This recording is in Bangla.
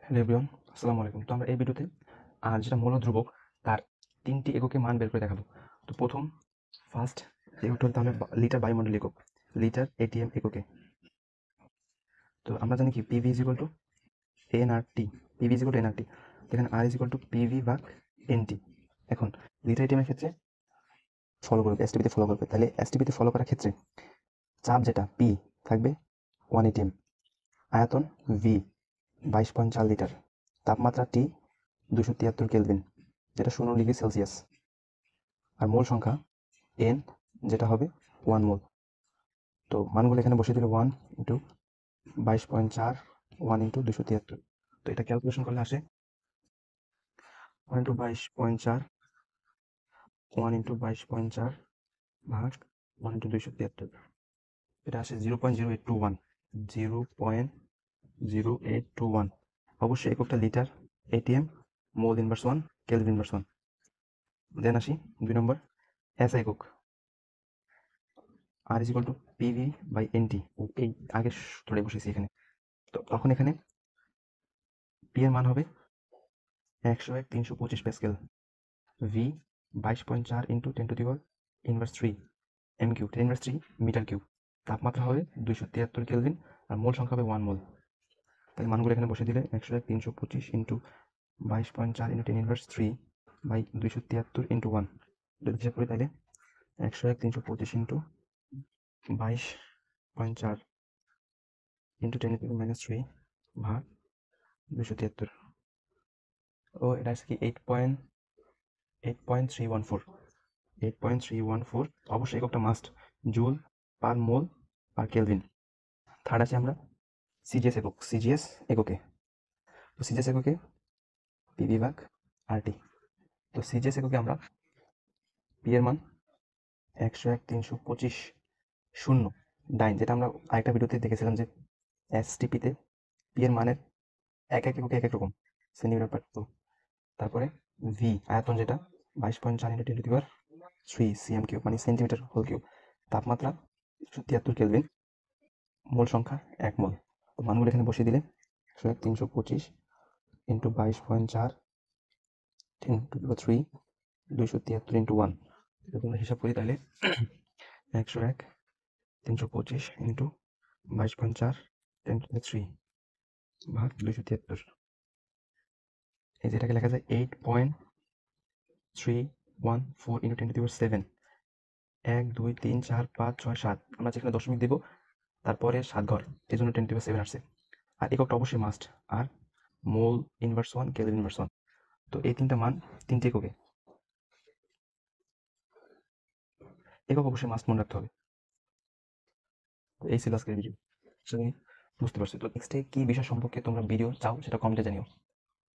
হ্যালো এভরিওয়ান, আসসালামু আলাইকুম। তো আমরা এই ভিডিওতে যেটা মূল ধ্রুবক তার ৩টি এককে মান বের করে দেখাবো। তো ফার্স্ট এককটা হলো তাহলে লিটার বায়ুমণ্ডল একক, লিটার এটিএম এককে। তো আমরা জানি কি PV is equal two nRT, PV is equal two nRT. এখানে আর ইজ ইকুয়াল টু পিভি ভাগ এনটি। এখন লিটার এটিএম এর ক্ষেত্রে ফলো করবে, এসটিপিতে ফলো করবে। তাহলে এসটিপিতে ফলো করার ক্ষেত্রে চাপ যেটা পি থাকবে 1 এটিএম, আয়তন ভি 22.4 লিটার, তাপমাত্রা টি 273 কেলভিন, যেটা 0 ডিগ্রি সেলসিয়াস, আর মোল সংখ্যা এন, যেটা হবে 1 মোল। তো মানগুলো এখানে বসিয়ে দিলে 1 ইন্টু 22.4, 1 ইন্টু 273। তো এটা ক্যালকুলেশন করলে আসে 1 ইন্টু 22.4, 1 ইন্টু 22.4 ভাগ 1 ইন্টু 273, এটা আসে 0.0821, 0.0821। অবশ্যই এককটা litre, atm, mole inverse 1, kelvin inverse 1। Then আসি 2 নম্বর এসআই একক, R is equal to PV by NT. এই আগের সূত্রটাই বসেছি এখানে। তো তখন এখানে পি এর মান হবে 101/325 pascal, V 22.4 into 10⁻³ m cube, 10⁻³ metre cube, তাপমাত্রা হবে 273 কেলভিন, আর মোল সংখ্যা হবে 1 মোল। তাহলে মানগুলো এখানে বসে দিলে 101/325 ইন্টু 22.4 ইন্টু 10⁻³ বাই 273 ইন্টু 1, যদি হিসাব করি তাহলে 101/325 ইন্টু 22.4 ইন্টু 10⁻³ ভাগ 273। ও এটা আছে কি 8.314। অবশ্যই এককটা মাস্ট জুল পার মোল পার কেলভিন। থার্ড আছে আমরা সিজিএস একক, সিজিএস এককে। তো সিজিএস এককে পিভি ভাগ আরটি। তো সিজিএস এককে আমরা পি এর মান 101/325 শূন্য ডাইন, যেটা আমরা আরেকটা ভিডিওতে দেখেছিলাম যে এসটিপিতে পি এর মানের এক এক এককে এক এক রকম, সেন্টিমিটার পার। তো তারপরে ভি আয়তন, যেটা 22.4 ইন্টু 10⁻³ সিএম কিউব, মানে সেন্টিমিটার হোল কিউব, তাপমাত্রা 73 কেলভিন, মোল সংখ্যা 1 মোল। তো মানগুলো এখানে বসিয়ে দিলে 101/325 ইন্টু 22.4 10⁻³ 273 ইন্টু 1, যদি আমরা হিসাব করি তাহলে 101/325 ইন্টু 22.4 10⁻³ ভাগ 273। এই যেটাকে লেখা যায় 8.314 ইন্টু 10⁻7, 1 2 3 4 5 6 7। আমরা যেখানে দশমিক দিব তারপরে 7 ঘর, এই জন্য 10⁻7 আসছে। আর এককটা অবশ্যই মাস্ট, আর মোল ইনভার্স 1, কেলভিন ইনভার্স 1। তো এই তিনটা মান তিনটে এককে, একক অবশ্যই মাস্ট মনে রাখতে হবে। তো এই ছিল আজকের ভিডিও, আশা করি বুঝতে পারছো। তো নেক্সটে কি বিষয় সম্পর্কে তোমরা ভিডিও চাও সেটা কমেন্টে জানিও।